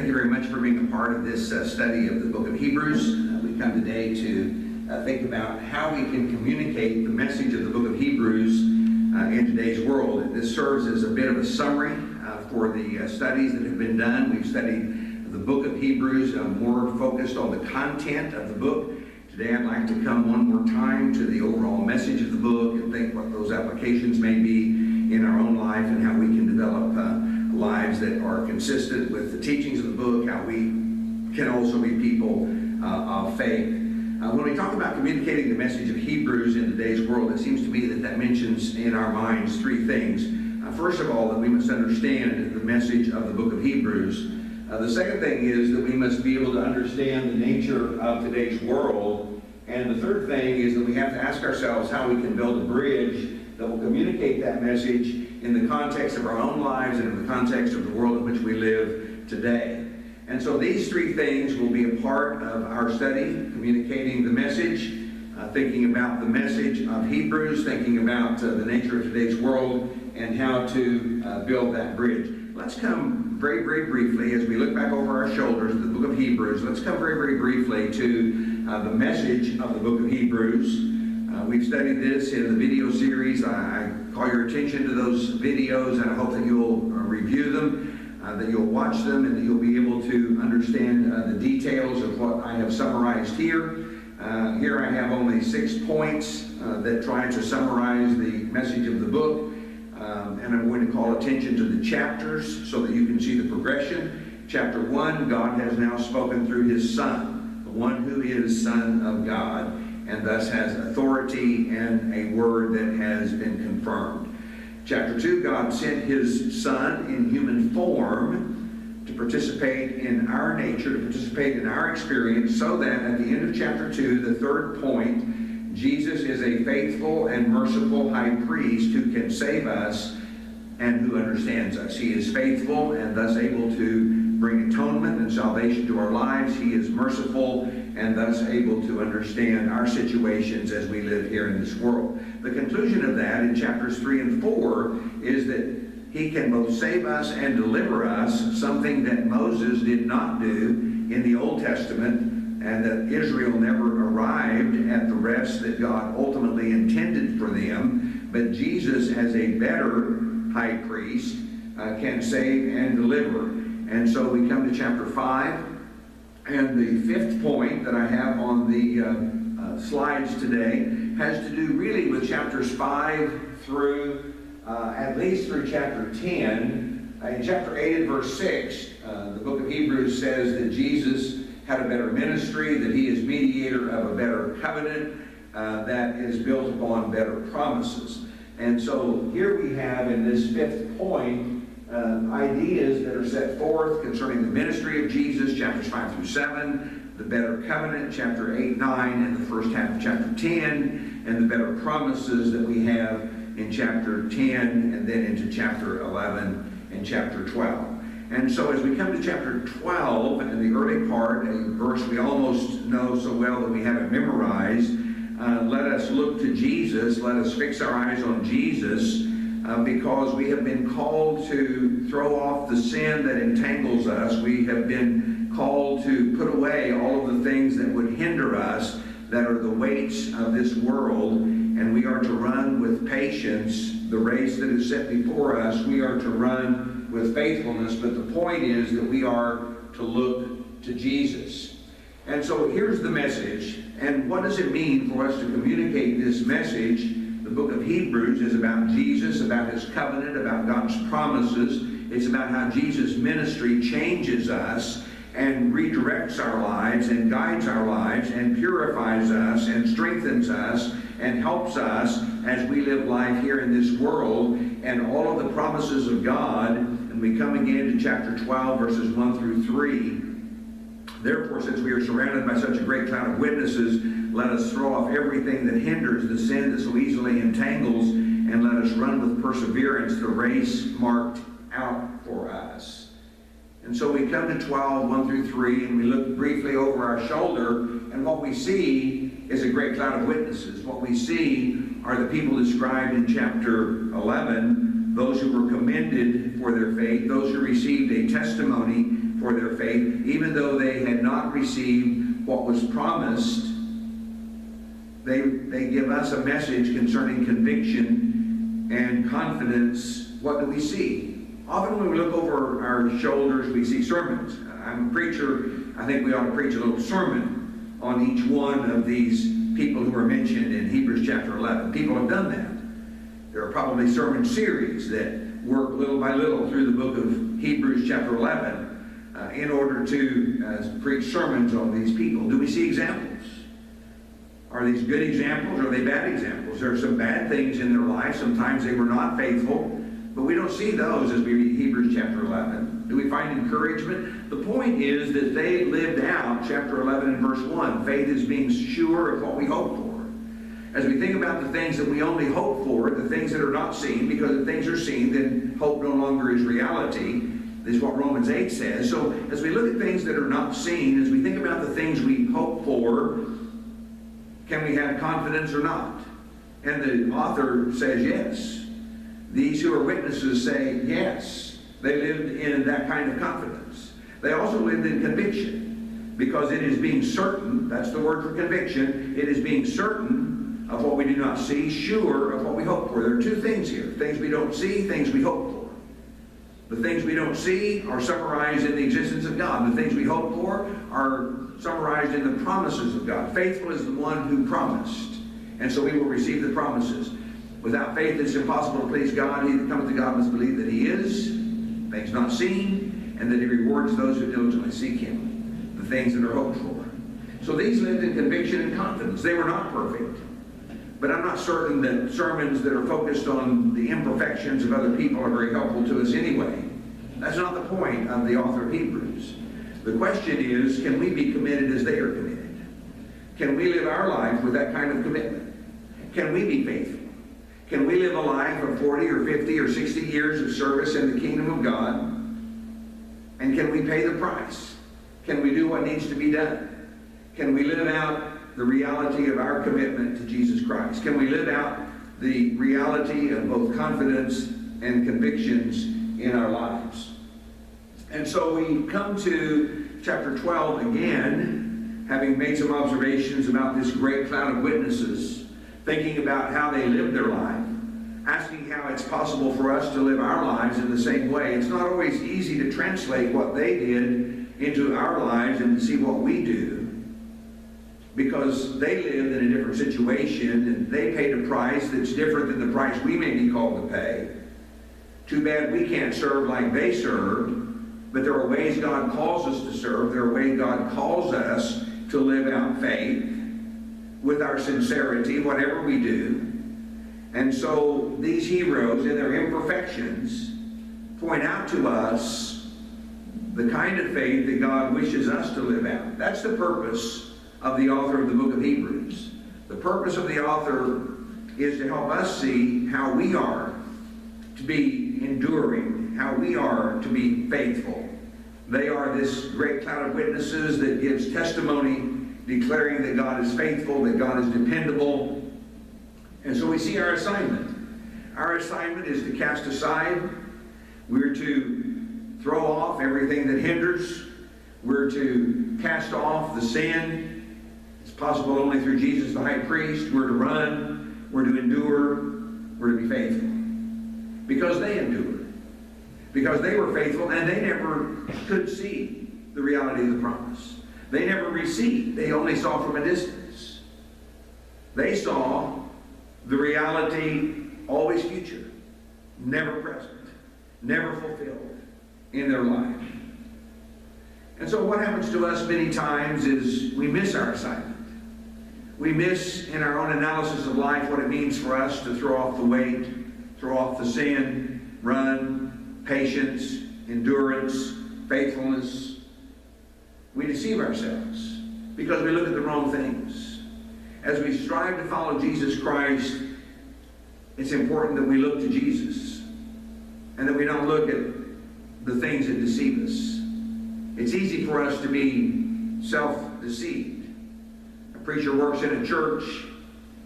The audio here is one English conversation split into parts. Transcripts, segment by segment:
Thank you very much for being a part of this study of the book of Hebrews. We come today to think about how we can communicate the message of the book of Hebrews in today's world. This serves as a bit of a summary for the studies that have been done. We've studied the book of Hebrews, more focused on the content of the book. Today I'd like to come one more time to the overall message of the book and think what those applications may be in our own life and how we can develop lives that are consistent with the teachings of the book, how we can also be people of faith. When we talk about communicating the message of Hebrews in today's world, it seems to me that mentions in our minds three things. First of all, that we must understand the message of the book of Hebrews. The second thing is that we must be able to understand the nature of today's world. And the third thing is that we have to ask ourselves how we can build a bridge that will communicate that message in the context of our own lives and in the context of the world in which we live today. And so these three things will be a part of our study, communicating the message, thinking about the message of Hebrews, thinking about the nature of today's world, and how to build that bridge. Let's come very, very briefly, as we look back over our shoulders at the book of Hebrews, let's come very, very briefly to the message of the book of Hebrews. We've studied this in the video series. I call your attention to those videos, and I hope that you'll review them, that you'll watch them, and that you'll be able to understand the details of what I have summarized here. Here I have only 6 points that try to summarize the message of the book, and I'm going to call attention to the chapters so that you can see the progression. Chapter 1, God has now spoken through his Son, the one who is Son of God, and thus has authority and a word that has been confirmed. Chapter 2, God sent his Son in human form to participate in our nature, to participate in our experience, so that at the end of chapter 2, the third point, Jesus is a faithful and merciful high priest who can save us and who understands us. He is faithful and thus able to bring atonement and salvation to our lives. He is merciful and thus able to understand our situations as we live here in this world. The conclusion of that in chapters 3 and 4 is that he can both save us and deliver us, something that Moses did not do in the Old Testament, and that Israel never arrived at the rest that God ultimately intended for them. But Jesus, as a better high priest, can save and deliver. And so we come to chapter 5, and the fifth point that I have on the slides today has to do really with chapters 5 through at least through chapter 10. In chapter 8 and verse 6, the book of Hebrews says that Jesus had a better ministry, that he is mediator of a better covenant that is built upon better promises. And so here we have in this fifth point ideas that are set forth concerning the ministry of Jesus, chapters 5 through 7, the better covenant, chapter 8, 9, and the first half of chapter 10, and the better promises that we have in chapter 10, and then into chapter 11 and chapter 12. And so as we come to chapter 12, in the early part, a verse we almost know so well that we have it memorized, let us look to Jesus, let us fix our eyes on Jesus, because we have been called to throw off the sin that entangles us. We have been called to put away all of the things that would hinder us, that are the weights of this world, and we are to run with patience the race that is set before us. We are to run with faithfulness, but the point is that we are to look to Jesus. And so here's the message, and what does it mean for us to communicate this message? The book of Hebrews is about Jesus, about his covenant, about God's promises. It's about how Jesus' ministry changes us and redirects our lives and guides our lives and purifies us and strengthens us and helps us as we live life here in this world, and all of the promises of God. And we come again to chapter 12, verses 1 through 3. Therefore, since we are surrounded by such a great cloud of witnesses, let us throw off everything that hinders, the sin that so easily entangles, and let us run with perseverance the race marked out for us. And so we come to 12, 1 through 3, and we look briefly over our shoulder, and what we see is a great cloud of witnesses. What we see are the people described in chapter 11, those who were commended for their faith, those who received a testimony for their faith, even though they had not received what was promised. They give us a message concerning conviction and confidence. What do we see? Often when we look over our shoulders, we see sermons. I'm a preacher. I think we ought to preach a little sermon on each one of these people who are mentioned in Hebrews chapter 11. People have done that. There are probably sermon series that work little by little through the book of Hebrews chapter 11 in order to preach sermons on these people. Do we see examples? Are these good examples or are they bad examples? There are some bad things in their life. Sometimes they were not faithful, but we don't see those as we read Hebrews chapter 11. Do we find encouragement? The point is that they lived out chapter 11 and verse 1. Faith is being sure of what we hope for. As we think about the things that we only hope for, the things that are not seen, because if things are seen, then hope no longer is reality. This is what Romans 8 says. So as we look at things that are not seen, as we think about the things we hope for, can we have confidence or not? And the author says yes. These who are witnesses say yes. They lived in that kind of confidence. They also lived in conviction, because it is being certain, that's the word for conviction, it is being certain of what we do not see, sure of what we hope for. There are two things here. Things we don't see, things we hope for. The things we don't see are summarized in the existence of God. The things we hope for are summarized in the promises of God. Faithful is the one who promised, and so we will receive the promises. Without faith it's impossible to please God. He that cometh to God must believe that he is, things not seen, and that he rewards those who diligently seek him, the things that are hoped for. So these lived in conviction and confidence. They were not perfect, but I'm not certain that sermons that are focused on the imperfections of other people are very helpful to us anyway. That's not the point of the author of Hebrews. The question is, can we be committed as they are committed? Can we live our life with that kind of commitment? Can we be faithful? Can we live a life of 40 or 50 or 60 years of service in the kingdom of God? And can we pay the price? Can we do what needs to be done? Can we live out the reality of our commitment to Jesus Christ? Can we live out the reality of both confidence and convictions in our lives? And so we come to chapter 12 again, having made some observations about this great cloud of witnesses, thinking about how they lived their life, asking how it's possible for us to live our lives in the same way. It's not always easy to translate what they did into our lives and to see what we do, because they lived in a different situation and they paid a price that's different than the price we may be called to pay. Too bad we can't serve like they served, but there are ways God calls us to serve. There are ways God calls us to live out faith with our sincerity, whatever we do. And so these heroes, in their imperfections, point out to us the kind of faith that God wishes us to live out. That's the purpose of the author of the book of Hebrews. The purpose of the author is to help us see how we are to be enduring, how we are to be faithful. They are this great cloud of witnesses that gives testimony declaring that God is faithful, that God is dependable. And so we see our assignment. Our assignment is to cast aside. We're to throw off everything that hinders. We're to cast off the sin. It's possible only through Jesus, the high priest. We're to run. We're to endure. We're to be faithful. Because they endured. Because they were faithful and they never could see the reality of the promise. They never received. They only saw from a distance. They saw the reality always future, never present, never fulfilled in their life. And so what happens to us many times is we miss our assignment. We miss in our own analysis of life what it means for us to throw off the weight, throw off the sin, run, patience, endurance, faithfulness. We deceive ourselves because we look at the wrong things. As we strive to follow Jesus Christ, it's important that we look to Jesus and that we don't look at the things that deceive us. It's easy for us to be self-deceived. A preacher works in a church.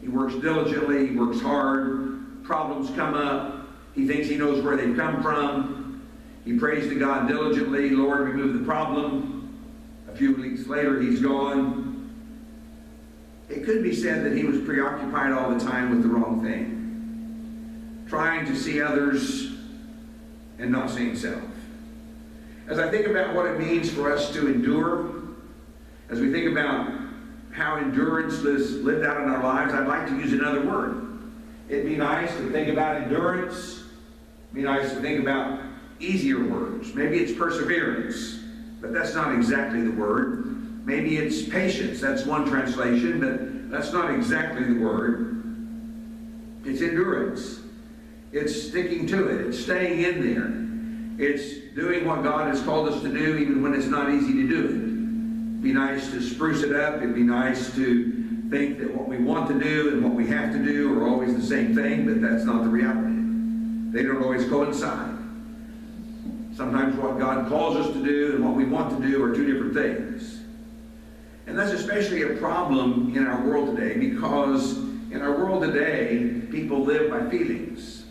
He works diligently. He works hard. Problems come up. He thinks he knows where they've come from. He prays to God diligently, Lord, remove the problem. A few weeks later, he's gone. It could be said that he was preoccupied all the time with the wrong thing, trying to see others and not seeing self. As I think about what it means for us to endure, as we think about how endurance is lived out in our lives, I'd like to use another word. It'd be nice to think about endurance. It'd be nice to think about easier words. Maybe it's perseverance, but that's not exactly the word. Maybe it's patience. That's one translation, but that's not exactly the word. It's endurance. It's sticking to it. It's staying in there. It's doing what God has called us to do even when it's not easy to do it. It'd be nice to spruce it up. It'd be nice to think that what we want to do and what we have to do are always the same thing, but that's not the reality. They don't always coincide. Sometimes what God calls us to do and what we want to do are two different things. And that's especially a problem in our world today, because in our world today, people live by feelings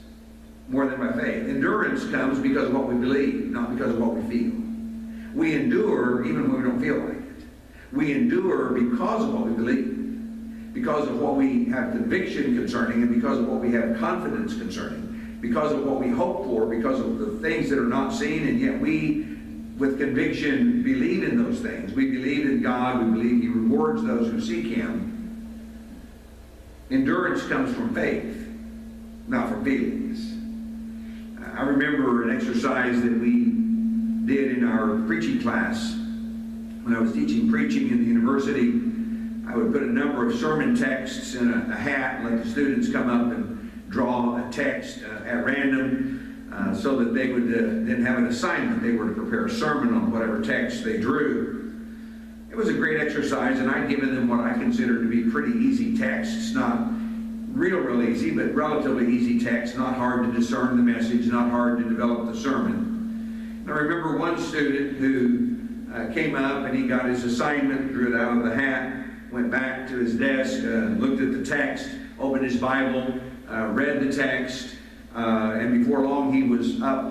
more than by faith. Endurance comes because of what we believe, not because of what we feel. We endure even when we don't feel like it. We endure because of what we believe, because of what we have conviction concerning, and because of what we have confidence concerning, because of what we hope for, because of the things that are not seen, and yet we, with conviction, believe in those things. We believe in God. We believe He rewards those who seek Him. Endurance comes from faith, not from feelings. I remember an exercise that we did in our preaching class. When I was teaching preaching in the university, I would put a number of sermon texts in a hat and let the students come up and draw a text at random so that they would then have an assignment. They were to prepare a sermon on whatever text they drew. It was a great exercise, and I'd given them what I considered to be pretty easy texts, not real easy, but relatively easy texts, not hard to discern the message, not hard to develop the sermon. And I remember one student who came up and he got his assignment, drew it out of the hat, went back to his desk, looked at the text, opened his Bible, read the text, and before long he was up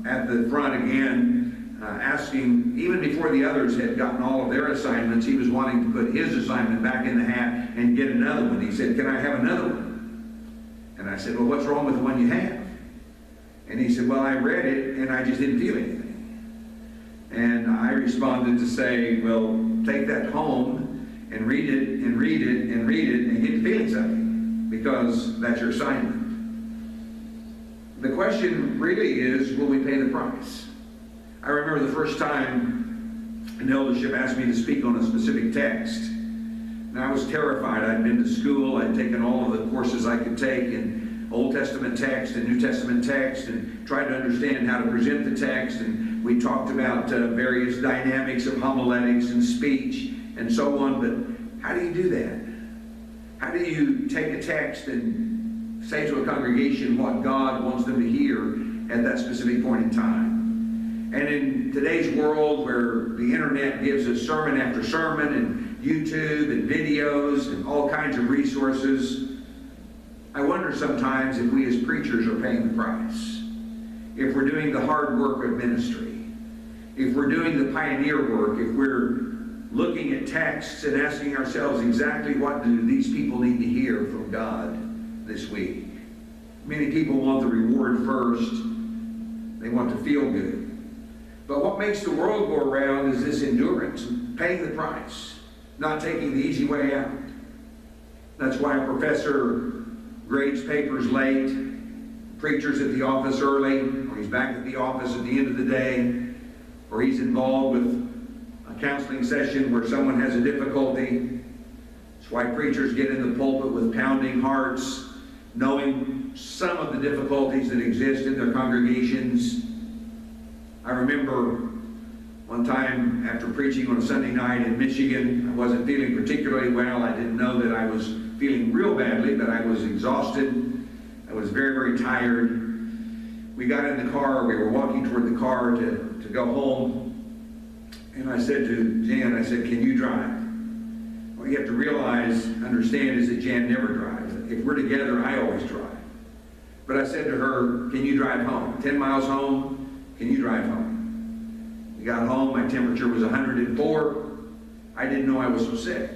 at the front again, asking, even before the others had gotten all of their assignments, he was wanting to put his assignment back in the hat and get another one. He said, "Can I have another one?" And I said, "Well, what's wrong with the one you have?" And he said, "Well, I read it and I just didn't feel anything." And I responded to say, "Well, take that home and read it and read it and read it and get to feeling something, because that's your assignment." The question really is, will we pay the price? I remember the first time an eldership asked me to speak on a specific text, and I was terrified. I'd been to school, I'd taken all of the courses I could take in Old Testament text and New Testament text, and tried to understand how to present the text, and we talked about various dynamics of homiletics and speech and so on, but how do you do that? How do you take a text and say to a congregation what God wants them to hear at that specific point in time? And in today's world, where the internet gives us sermon after sermon and YouTube and videos and all kinds of resources, I wonder sometimes if we as preachers are paying the price. If we're doing the hard work of ministry, if we're doing the pioneer work, if we're looking at texts and asking ourselves exactly what do these people need to hear from God this week. Many people want the reward first. They want to feel good. But what makes the world go around is this endurance, paying the price, not taking the easy way out. That's why a professor grades papers late, preacher's at the office early, or he's back at the office at the end of the day, or he's involved with a counseling session where someone has a difficulty. That's why preachers get in the pulpit with pounding hearts, knowing some of the difficulties that exist in their congregations. I remember one time after preaching on a Sunday night in Michigan, I wasn't feeling particularly well. I didn't know that I was feeling real badly, but I was exhausted. I was very tired. We got in the car. We were walking toward the car to go home. And I said to Jan, I said, "Can you drive?" What you have to realize, understand, is that Jan never drives. If we're together, I always drive. But I said to her, "Can you drive home? 10 miles home, Can you drive home? We got home, my temperature was 104. I didn't know I was so sick.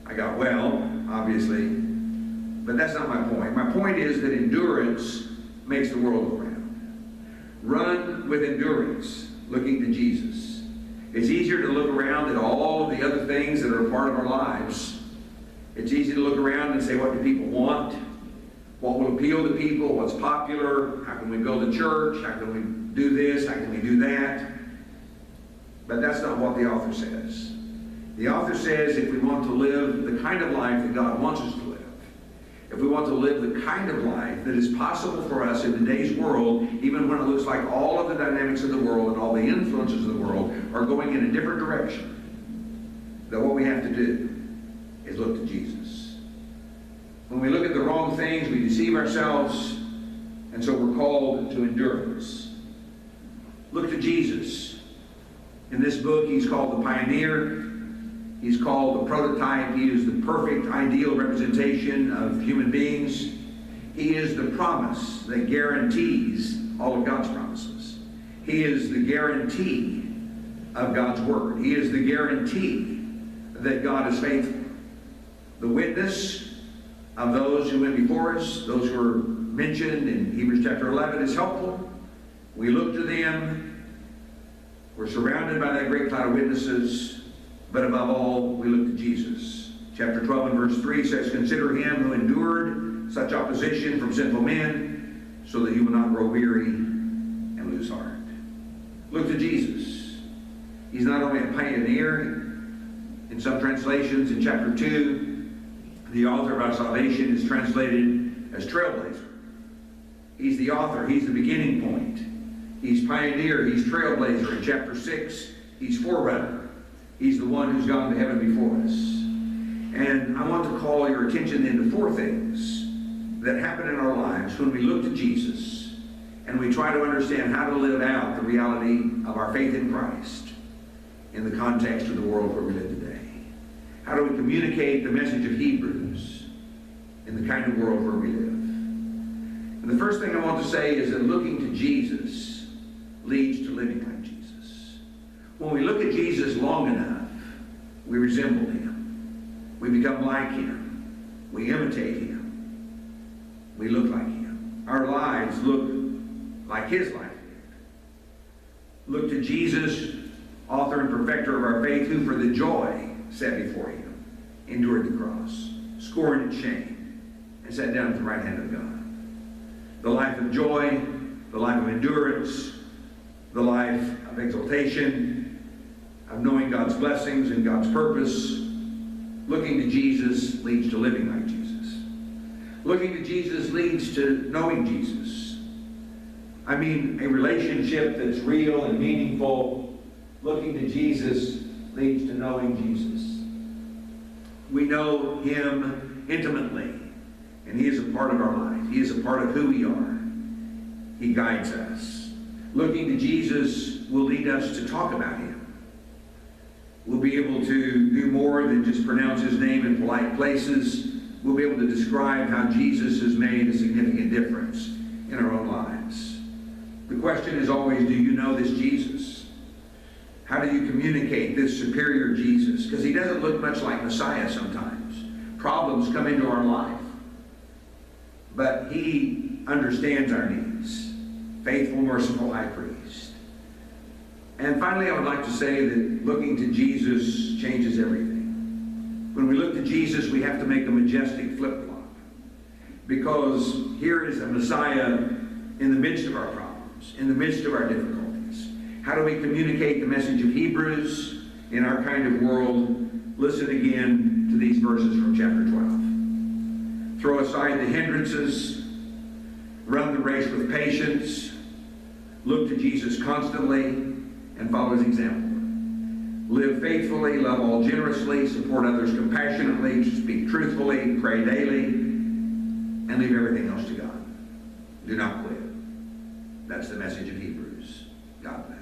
I got well, obviously, but that's not my point. My point is that endurance makes the world go round. Run with endurance, looking to Jesus. It's easier to look around at all of the other things that are a part of our lives. It's easy to look around and say, what do people want? What will appeal to people? What's popular? How can we build a church? How can we do this? How can we do that? But that's not what the author says. The author says if we want to live the kind of life that God wants us to live, if we want to live the kind of life that is possible for us in today's world, even when it looks like all of the dynamics of the world and all the influences of the world are going in a different direction, that what we have to do is look to Jesus. When we look at the wrong things, we deceive ourselves, and so we're called to endurance. Look to Jesus. In this book, he's called the pioneer. He's called the prototype. He is the perfect, ideal representation of human beings. He is the promise that guarantees all of God's promises. He is the guarantee of God's word. He is the guarantee that God is faithful. The witness of those who went before us, those who are mentioned in Hebrews chapter 11, is helpful. We look to them. We're surrounded by that great cloud of witnesses. But above all, we look to Jesus. Chapter 12 and verse 3 says, consider him who endured such opposition from sinful men, so that you will not grow weary and lose heart. Look to Jesus. He's not only a pioneer. In some translations, in chapter 2, the author of our salvation is translated as trailblazer. He's the author. He's the beginning point. He's pioneer. He's trailblazer. In chapter 6, he's forerunner. He's the one who's gone to heaven before us. And I want to call your attention then to 4 things that happen in our lives when we look to Jesus and we try to understand how to live out the reality of our faith in Christ in the context of the world where we live today. How do we communicate the message of Hebrews in the kind of world where we live? And the first thing I want to say is that looking to Jesus leads to living like Jesus. When we look at Jesus long enough, we resemble him. We become like him. We imitate him. We look like him. Our lives look like his life did. Look to Jesus, author and perfecter of our faith, who for the joy set before him endured the cross, scorned its shame, and sat down at the right hand of God. The life of joy, the life of endurance, the life of exaltation, of knowing God's blessings and God's purpose. Looking to Jesus leads to living like Jesus. Looking to Jesus leads to knowing Jesus. I mean, a relationship that's real and meaningful. Looking to Jesus leads to knowing Jesus. We know him intimately, and he is a part of our life. He is a part of who we are. He guides us. Looking to Jesus will lead us to talk about him. We'll be able to do more than just pronounce his name in polite places. We'll be able to describe how Jesus has made a significant difference in our own lives. The question is always, do you know this Jesus? How do you communicate this superior Jesus? Because he doesn't look much like Messiah sometimes. Problems come into our life. But he understands our needs. Faithful, merciful high priest. And finally, I would like to say that looking to Jesus changes everything. When we look to Jesus, we have to make a majestic flip-flop. Because here is a Messiah in the midst of our problems, in the midst of our difficulties. How do we communicate the message of Hebrews in our kind of world? Listen again to these verses from chapter 12. Throw aside the hindrances. Run the race with patience. Look to Jesus constantly and follow his example. Live faithfully, love all generously, support others compassionately, speak truthfully, pray daily, and leave everything else to God. Do not quit. That's the message of Hebrews. God bless.